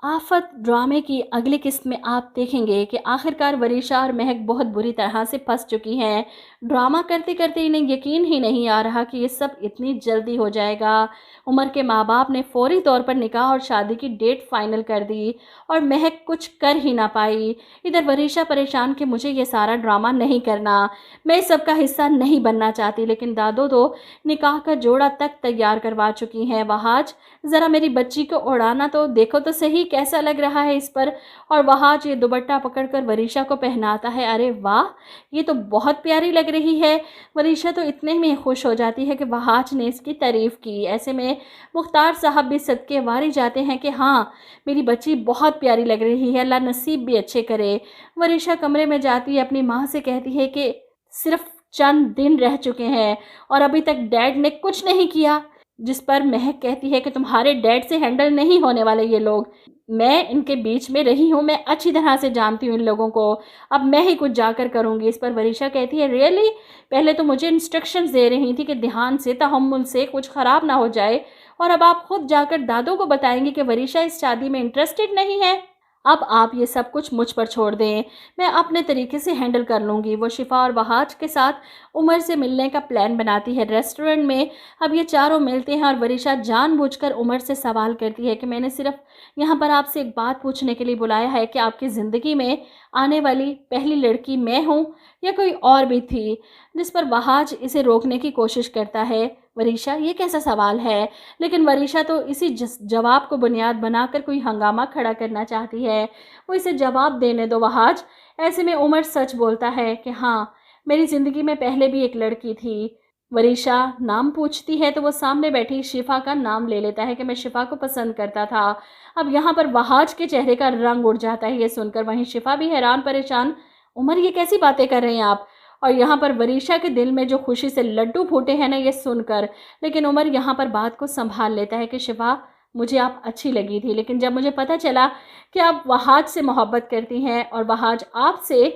आफत ड्रामे की अगली किस्त में आप देखेंगे कि आखिरकार वरीशा और महक बहुत बुरी तरह से फंस चुकी हैं। ड्रामा करते करते इन्हें यकीन ही नहीं आ रहा कि ये सब इतनी जल्दी हो जाएगा। उमर के माँ बाप ने फौरी तौर पर निकाह और शादी की डेट फाइनल कर दी और महक कुछ कर ही ना पाई। इधर वरीशा परेशान कि मुझे ये सारा ड्रामा नहीं करना, मैं इस सब का हिस्सा नहीं बनना चाहती। लेकिन दादो तो निकाह का जोड़ा तक तैयार करवा चुकी हैं। वहाज ज़रा मेरी बच्ची को उड़ाना तो देखो तो सही कैसा लग रहा है इस पर। और वहाज ये दुपट्टा पकड़कर वरीशा को पहनाता है। अरे वाह, ये तो बहुत प्यारी लग रही है। वरीशा तो इतने में खुश हो जाती है कि वहाज ने इसकी तारीफ़ की। ऐसे में मुख्तार साहब भी सदके वारी जाते हैं कि हाँ, मेरी बच्ची बहुत प्यारी लग रही है, अल्लाह नसीब भी अच्छे करे। वरीशा कमरे में जाती है, अपनी माँ से कहती है कि सिर्फ चंद दिन रह चुके हैं और अभी तक डैड ने कुछ नहीं किया। जिस पर महक कहती है कि तुम्हारे डैड से हैंडल नहीं होने वाले ये लोग, मैं इनके बीच में रही हूँ, मैं अच्छी तरह से जानती हूँ इन लोगों को, अब मैं ही कुछ जाकर करूँगी। इस पर वरीशा कहती है रियली, पहले तो मुझे इंस्ट्रक्शंस दे रही थी कि ध्यान से तहम्मुल से कुछ ख़राब ना हो जाए, और अब आप खुद जाकर दादों को बताएंगी कि वरीशा इस शादी में इंटरेस्टेड नहीं है। अब आप ये सब कुछ मुझ पर छोड़ दें, मैं अपने तरीके से हैंडल कर लूँगी। वो शिफा और वहाज के साथ उमर से मिलने का प्लान बनाती है रेस्टोरेंट में। अब ये चारों मिलते हैं और वरीशा जानबूझकर उमर से सवाल करती है कि मैंने सिर्फ यहाँ पर आपसे एक बात पूछने के लिए बुलाया है कि आपकी ज़िंदगी में आने वाली पहली लड़की मैं हूँ या कोई और भी थी। जिस पर वहाज इसे रोकने की कोशिश करता है। वरीशा, ये कैसा सवाल है? लेकिन वरीशा तो इसी जवाब को बुनियाद बनाकर कोई हंगामा खड़ा करना चाहती है। वो इसे जवाब देने दो वहाज। ऐसे में उमर सच बोलता है कि हाँ, मेरी ज़िंदगी में पहले भी एक लड़की थी। वरीशा नाम पूछती है तो वो सामने बैठी शिफा का नाम ले लेता है कि मैं शिफा को पसंद करता था। अब यहाँ पर वहाज के चेहरे का रंग उड़ जाता है ये सुनकर। वहीं शिफा भी हैरान परेशान, उमर ये कैसी बातें कर रहे हैं आप? और यहाँ पर वरीशा के दिल में जो खुशी से लड्डू फूटे हैं ना ये सुनकर। लेकिन उमर यहाँ पर बात को संभाल लेता है कि शिफा, मुझे आप अच्छी लगी थी, लेकिन जब मुझे पता चला कि आप वहाज से मोहब्बत करती हैं और वहाज आपसे,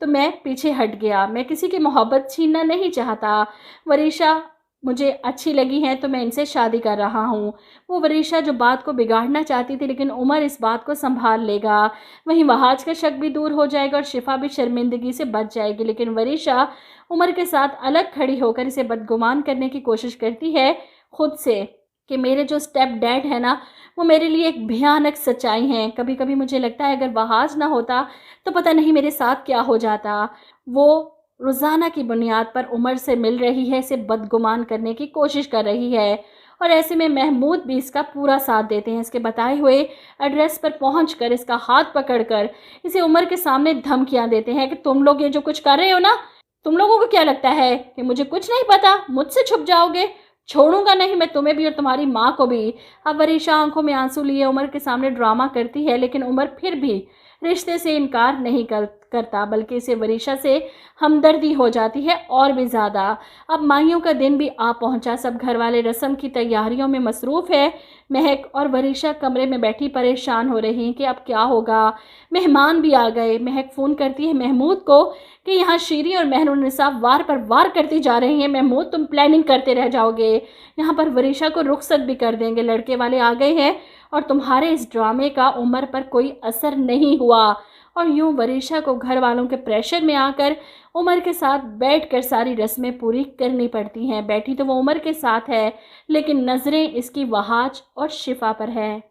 तो मैं पीछे हट गया। मैं किसी की मोहब्बत छीनना नहीं चाहता। वरीशा मुझे अच्छी लगी हैं तो मैं इनसे शादी कर रहा हूँ। वो वरीशा जो बात को बिगाड़ना चाहती थी, लेकिन उमर इस बात को संभाल लेगा। वहीं वहाज का शक भी दूर हो जाएगा और शिफा भी शर्मिंदगी से बच जाएगी। लेकिन वरीशा उमर के साथ अलग खड़ी होकर इसे बदगुमान करने की कोशिश करती है खुद से कि मेरे जो स्टेप डैड है ना, वो मेरे लिए एक भयानक सच्चाई हैं। कभी कभी मुझे लगता है अगर वहाज ना होता तो पता नहीं मेरे साथ क्या हो जाता। वो रोज़ाना की बुनियाद पर उमर से मिल रही है, इसे बदगुमान करने की कोशिश कर रही है। और ऐसे में महमूद भी इसका पूरा साथ देते हैं। इसके बताए हुए एड्रेस पर पहुंचकर इसका हाथ पकड़कर इसे उमर के सामने धमकियां देते हैं कि तुम लोग ये जो कुछ कर रहे हो ना, तुम लोगों को क्या लगता है कि मुझे कुछ नहीं पता, मुझसे छुप जाओगे? छोड़ूंगा नहीं मैं तुम्हें भी और तुम्हारी माँ को भी। अब वरीशा आंखों में आंसू लिए उमर के सामने ड्रामा करती है, लेकिन उमर फिर भी रिश्ते से इनकार नहीं करता, बल्कि इसे वरीशा से हमदर्दी हो जाती है और भी ज़्यादा। अब माहियों का दिन भी आ पहुंचा। सब घर वाले रस्म की तैयारियों में मसरूफ़ है। महक और वरीशा कमरे में बैठी परेशान हो रही हैं कि अब क्या होगा। मेहमान भी आ गए। महक फ़ोन करती है महमूद को कि यहाँ शीरी और मेहरुन्निसा वार पर वार करती जा रही हैं। महमूद, तुम प्लानिंग करते रह जाओगे, यहाँ पर वरीशा को रुखसत भी कर देंगे, लड़के वाले आ गए हैं और तुम्हारे इस ड्रामे का उमर पर कोई असर नहीं हुआ। और यूं वरीशा को घर वालों के प्रेशर में आकर उमर के साथ बैठकर सारी रस्में पूरी करनी पड़ती हैं। बैठी तो वो उमर के साथ है, लेकिन नज़रें इसकी वहाज और शिफा पर है।